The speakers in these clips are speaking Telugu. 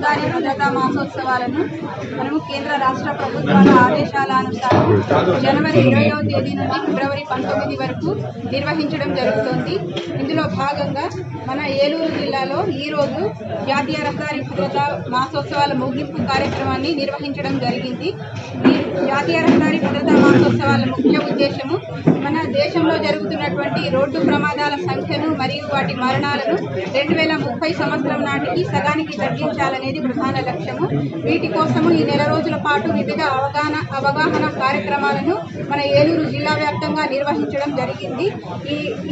రహదారి భద్రతా మాసోత్సవాలను మనము కేంద్ర రాష్ట్ర ప్రభుత్వాల ఆదేశాల అనుసారం జనవరి 20వ తేదీ నుండి ఫిబ్రవరి 19 వరకు నిర్వహించడం జరుగుతోంది. ఇందులో భాగంగా మన ఏలూరు జిల్లాలో ఈరోజు జాతీయ రహదారి భద్రతా మాసోత్సవాల ముగింపు కార్యక్రమాన్ని నిర్వహించడం జరిగింది. ఈ జాతీయ రహదారి భద్రతా మాసోత్సవాల ముఖ్య ఉద్దేశము మన దేశంలో జరుగుతున్నటువంటి రోడ్డు ప్రమాదాల సంఖ్యను మరియు వాటి మరణాలను 2030 సంవత్సరం నాటికి సగానికి తగ్గించాలనేది ప్రధాన లక్ష్యము. వీటి కోసము ఈ నెల రోజుల పాటు వివిధ అవగాహన కార్యక్రమాలను మన ఏలూరు జిల్లా వ్యాప్తంగా నిర్వహించడం జరిగింది.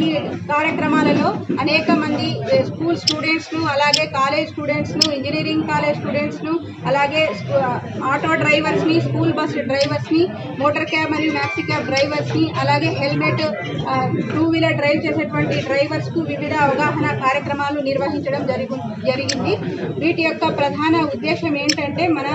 ఈ కార్యక్రమాలలో అనేక మంది స్కూల్ స్టూడెంట్స్ను, అలాగే కాలేజ్ స్టూడెంట్స్ను, ఇంజనీరింగ్ కాలేజ్ స్టూడెంట్స్ను, అలాగే ఆటో డ్రైవర్స్ని, స్కూల్ బస్ డ్రైవర్స్ని, మోటార్ క్యాబ్ మరియు మ్యాక్సీ క్యాబ్ డ్రైవర్స్ని, అలాగే హెల్మెట్, టూ వీలర్ డ్రైవ్ చేసేటువంటి డ్రైవర్స్కు వివిధ అవగాహన కార్యక్రమాలు నిర్వహించడం జరిగింది. వీటి యొక్క ప్రధాన ఉద్దేశం ఏంటంటే మన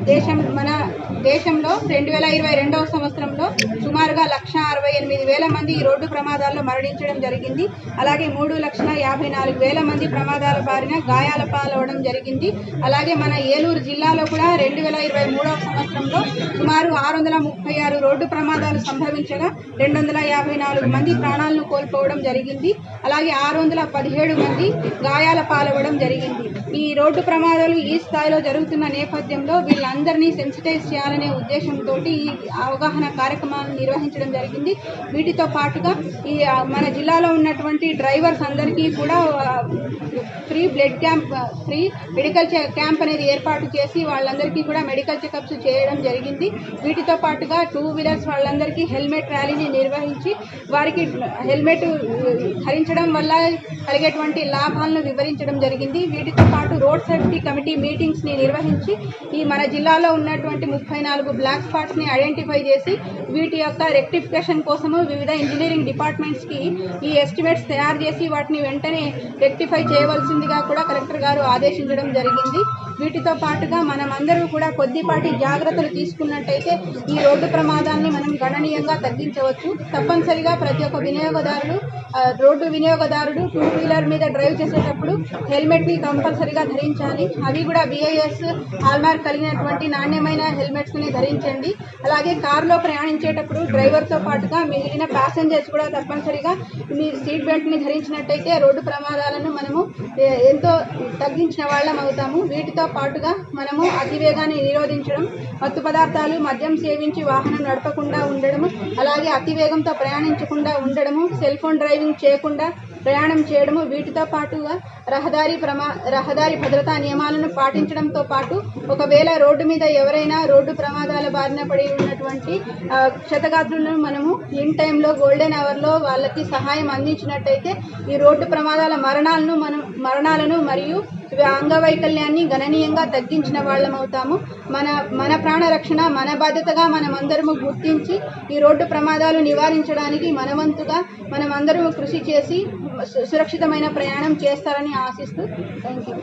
దేశంలో 2022వ సంవత్సరంలో సుమారుగా 1,68,000 మంది ఈ రోడ్డు ప్రమాదాల్లో మరణించడం జరిగింది. అలాగే 3,54,000 మంది ప్రమాదాల బారిన గాయాల పాలవడం జరిగింది. అలాగే మన ఏలూరు జిల్లాలో కూడా 2023వ సంవత్సరంలో సుమారు 636 రోడ్డు ప్రమాదాలు సంభవించగా 254 మంది ప్రాణాలను కోల్పోవడం జరిగింది. అలాగే 617 మంది గాయాల పాలవడం జరిగింది. ఈ రోడ్డు ప్రమాదాలు ఈ స్థాయిలో జరుగుతున్న నేపథ్యంలో వీళ్ళందరినీ సెన్సిటైజ్ చేయాలనే ఉద్దేశంతో ఈ అవగాహన కార్యక్రమాలను నిర్వహించడం జరిగింది. వీటితో పాటుగా ఈ మన జిల్లాలో ఉన్నటువంటి డ్రైవర్స్ అందరికీ కూడా free blood camp, free medical camp అనేది ఏర్పాటు చేసి వాళ్ళందరికీ కూడా మెడికల్ చెకప్స్ చేయడం జరిగింది. వీటితో పాటుగా టూ వీలర్స్ వాళ్ళందరికీ హెల్మెట్ ర్యాలీని నిర్వహించి వారికి హెల్మెట్ ధరించడం వల్ల కలిగేటువంటి లాభాలను వివరించడం జరిగింది. వీటితో పాటు రోడ్ సేఫ్టీ కమిటీ మీటింగ్స్ని నిర్వహించి ఈ మన జిల్లాలో ఉన్నటువంటి 34 బ్లాక్ స్పాట్స్ని ఐడెంటిఫై చేసి వీటి యొక్క రెక్టిఫికేషన్ కోసము వివిధ ఇంజనీరింగ్ డిపార్ట్మెంట్స్కి ఈ ఎస్టిమేట్స్ తయారు చేసి వాటిని వెంటనే రెక్టిఫై చేయవలసిందిగా కూడా కలెక్టర్ గారు ఆదేశించడం జరిగింది. వీటితో పాటుగా మనమందరూ కూడా కొద్దిపాటి జాగ్రత్తలు తీసుకున్నట్టయితే ఈ రోడ్డు ప్రమాదాన్ని మనం గణనీయంగా తగ్గించవచ్చు. తప్పనిసరిగా ప్రతి ఒక్క రోడ్డు వినియోగదారుడు టూ వీలర్ మీద డ్రైవ్ చేసేటప్పుడు హెల్మెట్ని కంపల్సరిగా ధరించాలి. అవి కూడా BIS హాల్మార్క్ కలిగినటువంటి నాణ్యమైన హెల్మెట్స్ని ధరించండి. అలాగే కారులో ప్రయాణించేటప్పుడు డ్రైవర్తో పాటుగా మిగిలిన ప్యాసింజర్స్ కూడా తప్పనిసరిగా మీ సీట్ బెల్ట్ని ధరించినట్టయితే రోడ్డు ప్రమాదాలను మనము ఎంతో తగ్గించిన వాళ్ళం అవుతాము. వీటితో పాటుగా మనము అతివేగాన్ని నిరోధించడం, మత్తు పదార్థాలు, మద్యం సేవించి వాహనం నడపకుండా ఉండడము, అలాగే అతివేగంతో ప్రయాణించకుండా ఉండడము, సెల్ ఫోన్ డ్రైవింగ్ చేయకుండా ప్రయాణం చేయడము, వీటితో పాటుగా రహదారి భద్రతా నియమాలను పాటించడంతో పాటు ఒకవేళ రోడ్డు మీద ఎవరైనా రోడ్డు ప్రమాదాల బారిన పడి ఉన్నటువంటి క్షతగాత్రులను మనము ఇన్ టైంలో గోల్డెన్ అవర్లో వాళ్ళకి సహాయం అందించినట్టయితే ఈ రోడ్డు ప్రమాదాల మరణాలను మరియు అంగవైకల్యాన్ని గణనీయంగా తగ్గించిన వాళ్ళం అవుతాము. మన ప్రాణ రక్షణ మన బాధ్యతగా మనమందరము గుర్తించి ఈ రోడ్డు ప్రమాదాలు నివారించడానికి మనవంతుగా మనమందరము కృషి చేసి సురక్షితమైన ప్రయాణం చేస్తారని ఆశిస్తూ థ్యాంక్ యూ.